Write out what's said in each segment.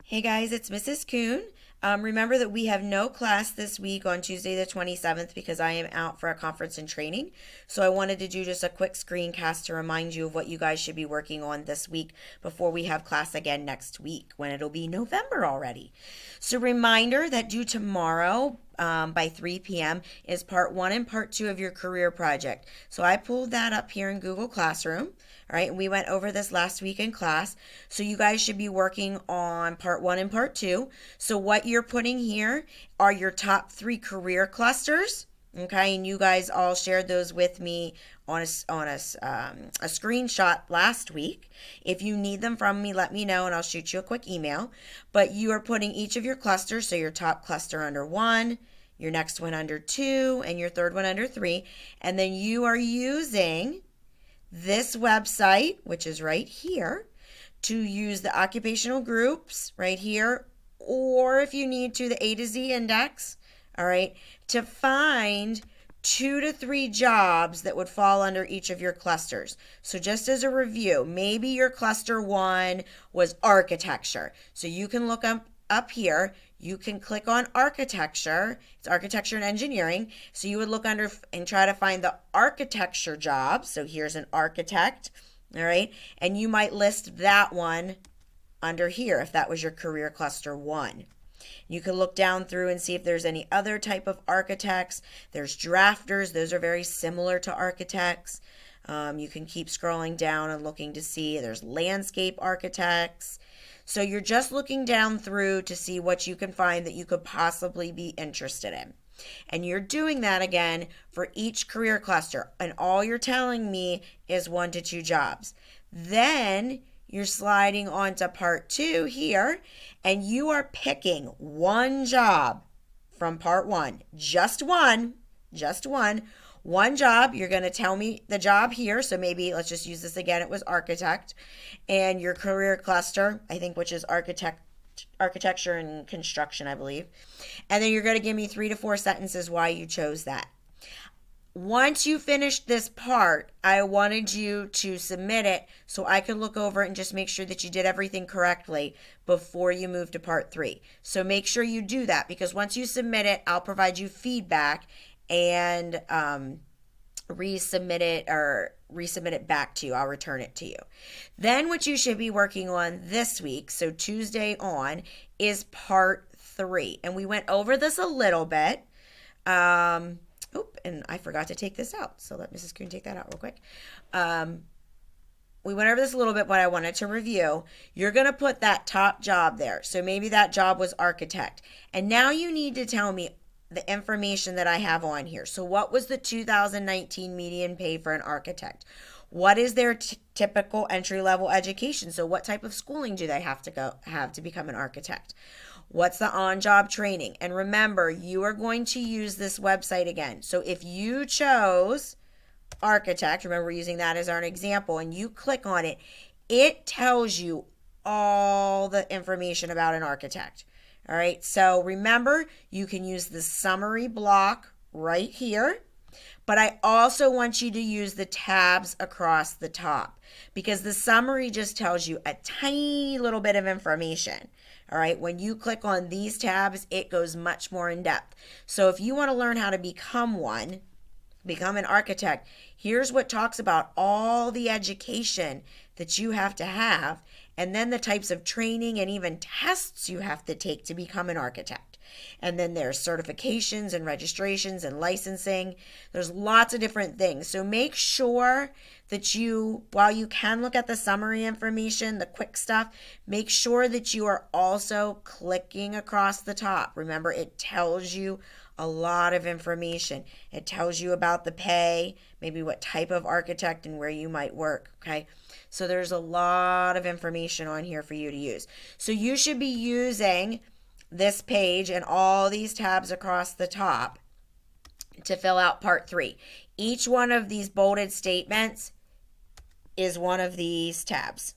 Hey guys, it's Mrs. Kuhn. Remember that we have no class this week on Tuesday the 27th because I am out for a conference and training. So I wanted to do just a quick screencast to remind you of what you guys should be working on this week before we have class again next week when it'll be November already. So reminder that due tomorrow by 3 p.m. is part one and part two of your career project. So I pulled that up here in Google Classroom. All right, and we went over this last week in class. So you guys should be working on part one and part two. So what you're putting here are your top three career clusters. Okay, and you guys all shared those with me on a screenshot last week. If you need them from me, let me know and I'll shoot you a quick email. But you are putting each of your clusters, so your top cluster under one, your next one under two, and your third one under three. And then you are using this website, which is right here, to use the occupational groups right here, or if you need to, the A to Z index, all right, to find 2 to 3 jobs that would fall under each of your clusters. So just as a review, maybe your cluster one was architecture. So you can look up here, you can click on architecture. It's architecture and engineering. So you would look under and try to find the architecture job. So here's an architect, all right? And you might list that one under here if that was your career cluster one. You can look down through and see if there's any other type of architects. There's drafters. Those are very similar to architects. You can keep scrolling down and looking to see. There's landscape architects. So you're just looking down through to see what you can find that you could possibly be interested in. And you're doing that again for each career cluster. And all you're telling me is 1 to 2 jobs. Then you're sliding on to part 2 here, and you are picking one job from part 1. Just one. One job. You're going to tell me the job here. So maybe let's just use this again. It was architect. And your career cluster, I think, which is architecture and construction, I believe. And then you're going to give me 3 to 4 sentences why you chose that. Once you finish this part, I wanted you to submit it so I could look over it and just make sure that you did everything correctly before you move to part 3. So make sure you do that, because once you submit it, I'll provide you feedback and resubmit it back to you. I'll return it to you. Then what you should be working on this week, so Tuesday on, is part 3. And we went over this a little bit. And I forgot to take this out. So let Mrs. Kuhn take that out real quick. We went over this a little bit, but I wanted to review. You're going to put that top job there. So maybe that job was architect. And now you need to tell me the information that I have on here. So what was the 2019 median pay for an architect? What is their typical entry-level education? So what type of schooling do they have to become an architect? What's the on-job training? And remember, you are going to use this website again. So if you chose architect, remember we're using that as our example, and you click on it, it tells you all the information about an architect. All right, so remember, you can use the summary block right here, but I also want you to use the tabs across the top, because the summary just tells you a tiny little bit of information. All right, when you click on these tabs, it goes much more in depth. So if you want to learn how to become an architect, here's what talks about all the education that you have to have, and then the types of training and even tests you have to take to become an architect. And then there's certifications and registrations and licensing. There's lots of different things. So make sure that you, while you can look at the summary information, the quick stuff, make sure that you are also clicking across the top. Remember, it tells you a lot of information. It tells you about the pay, maybe what type of architect and where you might work, okay? So there's a lot of information on here for you to use. So you should be using this page and all these tabs across the top to fill out part 3. Each one of these bolded statements is one of these tabs,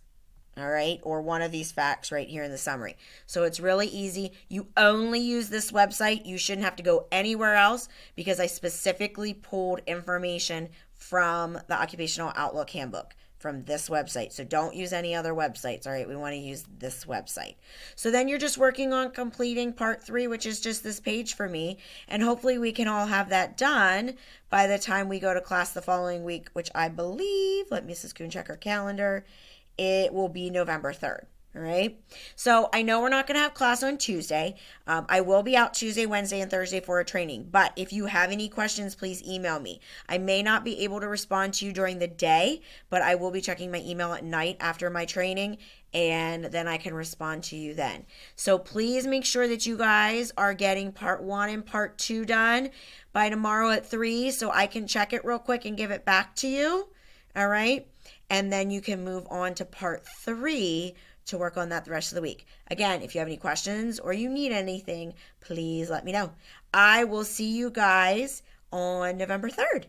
all right, or one of these facts right here in the summary. So it's really easy. You only use this website. You shouldn't have to go anywhere else, because I specifically pulled information from the Occupational Outlook Handbook. from this website. So don't use any other websites, all right? We want to use this website. So then you're just working on completing part 3, which is just this page for me. And hopefully we can all have that done by the time we go to class the following week, which I believe, let Mrs. Kuhn check her calendar, it will be November 3rd. All right. So I know we're not going to have class on Tuesday. I will be out Tuesday, Wednesday, and Thursday for a training. But if you have any questions, please email me. I may not be able to respond to you during the day, but I will be checking my email at night after my training, and then I can respond to you then. So please make sure that you guys are getting part 1 and part 2 done by tomorrow at 3 so I can check it real quick and give it back to you. All right. And then you can move on to part 3 to work on that the rest of the week. Again, if you have any questions or you need anything, please let me know. I will see you guys on November 3rd.